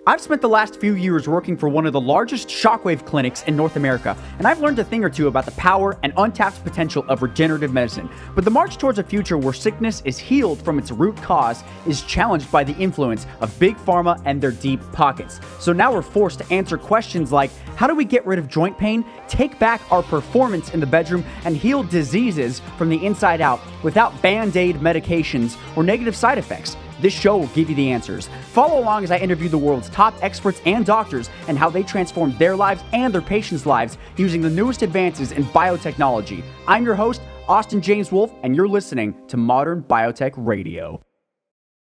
I've spent the last few years working for one of the largest shockwave clinics in North America, and I've learned a thing or two about the power and untapped potential of regenerative medicine. But the march towards a future where sickness is healed from its root cause is challenged by the influence of big pharma and their deep pockets. So now we're forced to answer questions like, how do we get rid of joint pain, take back our performance in the bedroom, and heal diseases from the inside out without band-aid medications or negative side effects? This show will give you the answers. Follow along as I interview the world's top experts and doctors and how they transform their lives and their patients' lives using the newest advances in biotechnology. I'm your host, Austin James Wolf, and you're listening to Modern Biotech Radio.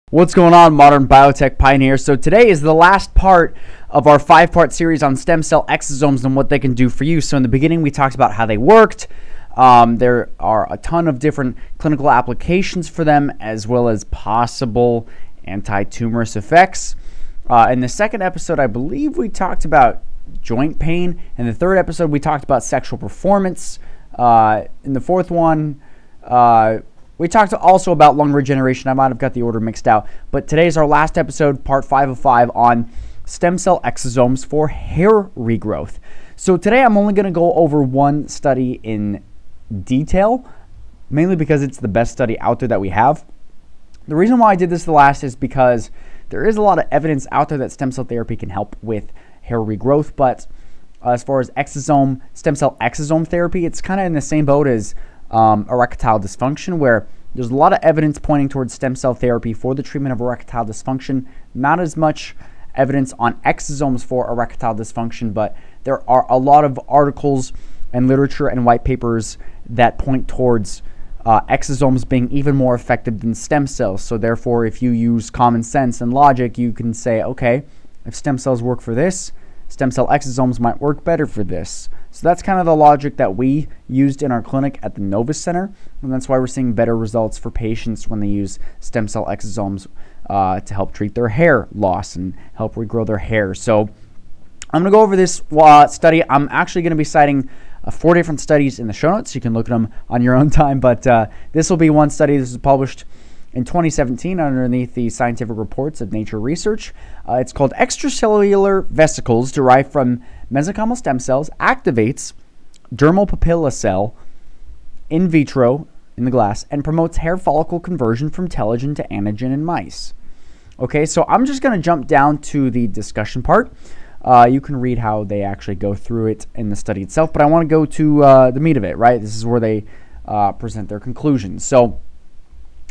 What's going on, Modern Biotech Pioneers? So today is the last part of our 5-part series on stem cell exosomes and what they can do for you. So in the beginning, we talked about how they worked. There are a ton of different clinical applications for them, as well as possible anti-tumorous effects. In the second episode, I believe we talked about joint pain. In the third episode, we talked about sexual performance. In the fourth one, we talked also about lung regeneration. I might have got the order mixed out. But today's our last episode, part 5 of 5, on stem cell exosomes for hair regrowth. So today I'm only going to go over one study in detail, mainly because it's the best study out there that we have. The reason why I did this the last is because there is a lot of evidence out there that stem cell therapy can help with hair regrowth, but as far as stem cell exosome therapy, it's kind of in the same boat as erectile dysfunction, where there's a lot of evidence pointing towards stem cell therapy for the treatment of erectile dysfunction. Not as much evidence on exosomes for erectile dysfunction, but there are a lot of articles and literature and white papers that point towards exosomes being even more effective than stem cells. So therefore, if you use common sense and logic, you can say, okay, if stem cells work for this, stem cell exosomes might work better for this. So that's kind of the logic that we used in our clinic at the Novus Center, and that's why we're seeing better results for patients when they use stem cell exosomes to help treat their hair loss and help regrow their hair. So I'm going to go over this study. I'm actually going to be citing 4 different studies in the show notes. You can look at them on your own time, but this will be one study. This was published in 2017 underneath the scientific reports of Nature Research. It's called Extracellular Vesicles derived from mesenchymal stem cells activates dermal papilla cell in vitro in the glass and promotes hair follicle conversion from telogen to anagen in mice. Okay, so I'm just going to jump down to the discussion part. You can read how they actually go through it in the study itself, but I want to go to the meat of it, right? This is where they present their conclusions. So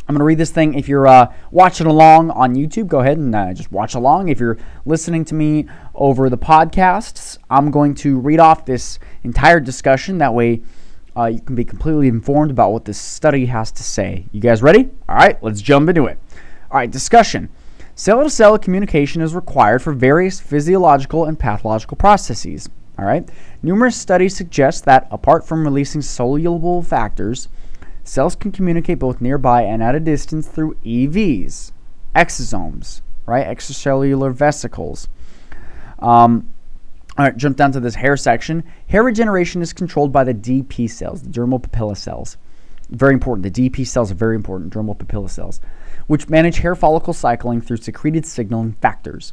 I'm going to read this thing. If you're watching along on YouTube, go ahead and just watch along. If you're listening to me over the podcasts, I'm going to read off this entire discussion. That way you can be completely informed about what this study has to say. You guys ready? All right, let's jump into it. All right, discussion. Cell-to-cell communication is required for various physiological and pathological processes. All right. Numerous studies suggest that apart from releasing soluble factors, cells can communicate both nearby and at a distance through EVs, exosomes, right? Extracellular vesicles. All right, jump down to this hair section. Hair regeneration is controlled by the DP cells, the dermal papilla cells. Very important. The DP cells are very important, dermal papilla cells, which manage hair follicle cycling through secreted signaling factors.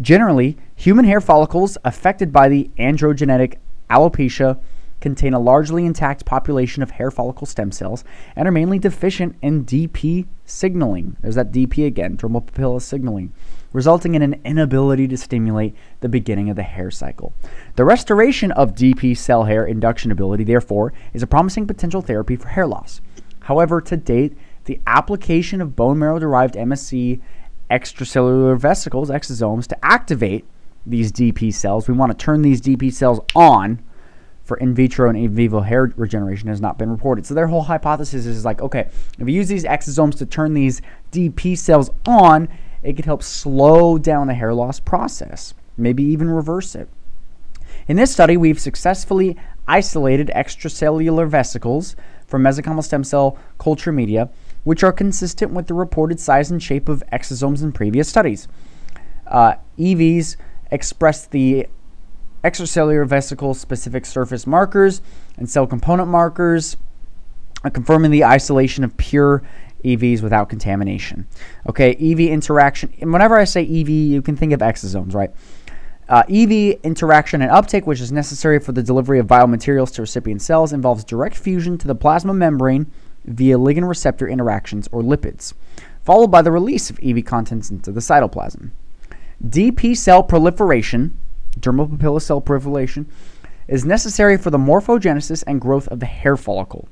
Generally, human hair follicles affected by the androgenetic alopecia contain a largely intact population of hair follicle stem cells and are mainly deficient in DP signaling. There's that DP again, dermal papilla signaling, resulting in an inability to stimulate the beginning of the hair cycle. The restoration of DP cell hair induction ability, therefore, is a promising potential therapy for hair loss. However, to date, the application of bone marrow-derived MSC extracellular vesicles, exosomes, to activate these DP cells, we want to turn these DP cells on for in vitro and in vivo hair regeneration, has not been reported. So their whole hypothesis is like, okay, if you use these exosomes to turn these DP cells on, it could help slow down the hair loss process, maybe even reverse it. In this study, we've successfully isolated extracellular vesicles from mesenchymal stem cell culture media, which are consistent with the reported size and shape of exosomes in previous studies. EVs express the extracellular vesicle specific surface markers and cell component markers, confirming the isolation of pure EVs without contamination. Okay, EV interaction. And whenever I say EV, you can think of exosomes, right? EV interaction and uptake, which is necessary for the delivery of biomaterials to recipient cells, involves direct fusion to the plasma membrane via ligand receptor interactions or lipids, followed by the release of EV contents into the cytoplasm. DP cell proliferation, dermal papilla cell proliferation, is necessary for the morphogenesis and growth of the hair follicle.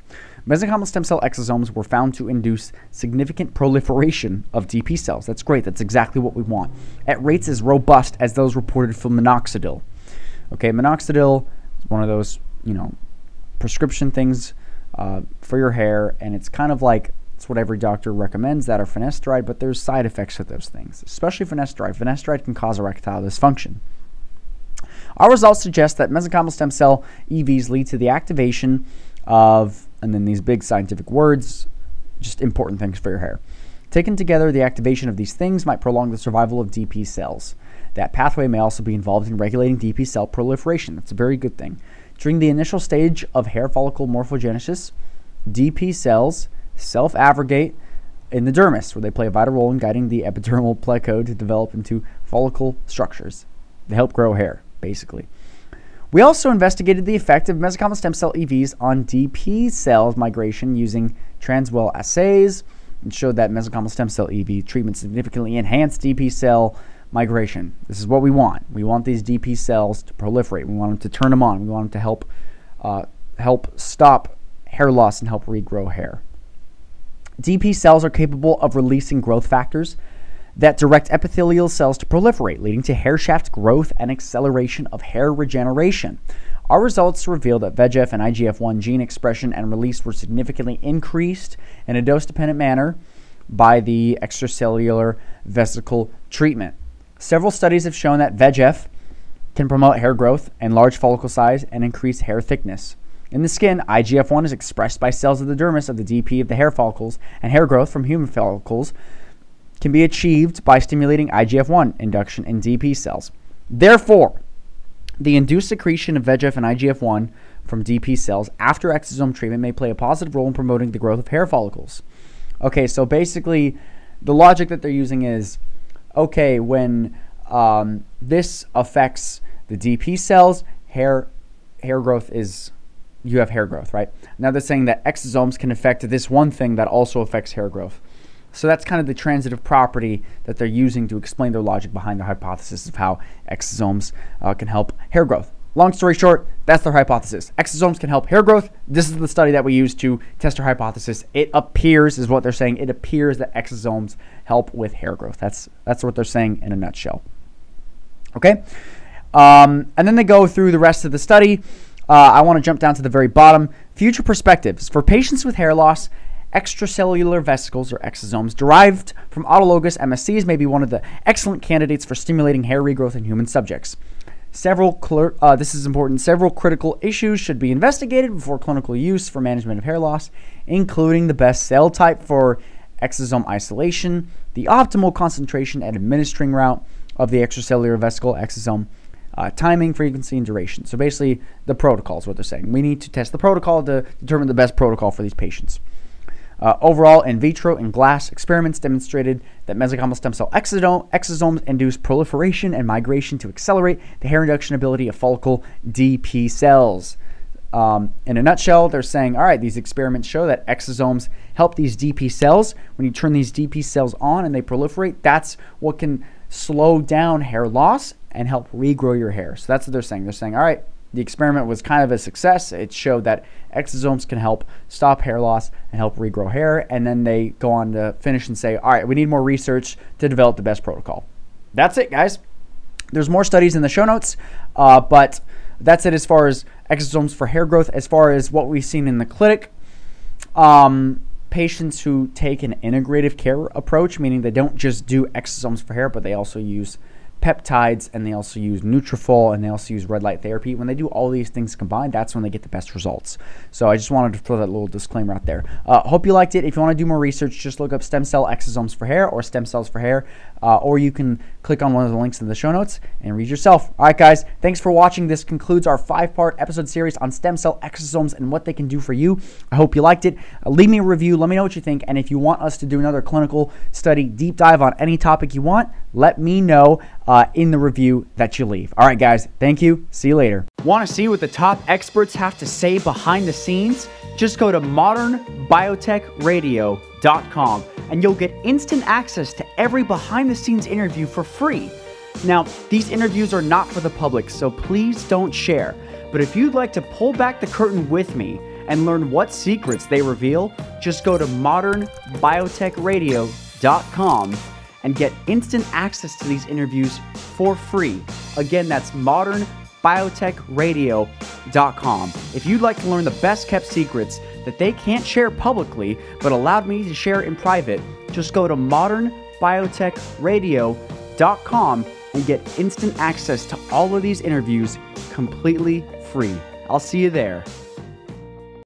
Mesenchymal stem cell exosomes were found to induce significant proliferation of DP cells. That's great. That's exactly what we want, at rates as robust as those reported from minoxidil. Okay, minoxidil is one of those, prescription things for your hair, and it's kind of like it's what every doctor recommends, that or finasteride, but there's side effects with those things, especially finasteride. Finasteride can cause erectile dysfunction. Our results suggest that mesenchymal stem cell EVs lead to the activation of, and then these big scientific words, just important things for your hair. Taken together, the activation of these things might prolong the survival of DP cells. That pathway may also be involved in regulating DP cell proliferation. That's a very good thing. During the initial stage of hair follicle morphogenesis, DP cells self-aggregate in the dermis, where they play a vital role in guiding the epidermal pleco to develop into follicle structures. They help grow hair, basically. We also investigated the effect of mesenchymal stem cell EVs on DP cells migration using transwell assays, and showed that mesenchymal stem cell EV treatment significantly enhanced DP cell migration. This is what we want. We want these DP cells to proliferate. We want them to turn them on. We want them to help stop hair loss and help regrow hair. DP cells are capable of releasing growth factors that direct epithelial cells to proliferate, leading to hair shaft growth and acceleration of hair regeneration. Our results reveal that VEGF and IGF-1 gene expression and release were significantly increased in a dose-dependent manner by the extracellular vesicle treatment. Several studies have shown that VEGF can promote hair growth and large follicle size and increase hair thickness. In the skin, IGF-1 is expressed by cells of the dermis of the DP of the hair follicles, and hair growth from human follicles can be achieved by stimulating IGF-1 induction in DP cells. Therefore, the induced secretion of VEGF and IGF-1 from DP cells after exosome treatment may play a positive role in promoting the growth of hair follicles. Okay, so basically, the logic that they're using is, okay, when this affects the DP cells, hair growth is, you have hair growth, right? Now they're saying that exosomes can affect this one thing that also affects hair growth. So that's kind of the transitive property that they're using to explain their logic behind their hypothesis of how exosomes can help hair growth. Long story short, that's their hypothesis. Exosomes can help hair growth. This is the study that we use to test our hypothesis. It appears, is what they're saying, it appears that exosomes help with hair growth. That's what they're saying in a nutshell. Okay? And then they go through the rest of the study. I want to jump down to the very bottom. Future perspectives. For patients with hair loss, extracellular vesicles, or exosomes, derived from autologous MSCs may be one of the excellent candidates for stimulating hair regrowth in human subjects. This is important. Several critical issues should be investigated before clinical use for management of hair loss, including the best cell type for exosome isolation, the optimal concentration and administering route of the extracellular vesicle exosome, timing, frequency, and duration. So basically, the protocol is what they're saying. We need to test the protocol to determine the best protocol for these patients. Overall, in vitro and glass experiments demonstrated that mesenchymal stem cell exosomes induce proliferation and migration to accelerate the hair induction ability of follicle DP cells. In a nutshell, they're saying, all right, these experiments show that exosomes help these DP cells. When you turn these DP cells on and they proliferate, that's what can slow down hair loss and help regrow your hair. So that's what they're saying. They're saying, all right, the experiment was kind of a success. It showed that exosomes can help stop hair loss and help regrow hair. And then they go on to finish and say, all right, we need more research to develop the best protocol. That's it, guys. There's more studies in the show notes, but that's it as far as exosomes for hair growth. As far as what we've seen in the clinic, patients who take an integrative care approach, meaning they don't just do exosomes for hair, but they also use peptides, and they also use Nutrafol, and they also use red light therapy. When they do all these things combined, that's when they get the best results. So I just wanted to throw that little disclaimer out there. Hope you liked it. If you want to do more research, just look up stem cell exosomes for hair or stem cells for hair, or you can click on one of the links in the show notes and read yourself. All right, guys, thanks for watching. This concludes our 5-part episode series on stem cell exosomes and what they can do for you. I hope you liked it. Leave me a review. Let me know what you think. And if you want us to do another clinical study deep dive on any topic you want, let me know in the review that you leave. All right, guys, thank you. See you later. Want to see what the top experts have to say behind the scenes? Just go to modernbiotechradio.com and you'll get instant access to every behind-the-scenes interview for free. Now, these interviews are not for the public, so please don't share. But if you'd like to pull back the curtain with me and learn what secrets they reveal, just go to modernbiotechradio.com and get instant access to these interviews for free. Again, that's modernbiotechradio.com. If you'd like to learn the best kept secrets that they can't share publicly but allowed me to share in private, just go to modernbiotechradio.com and get instant access to all of these interviews completely free. I'll see you there.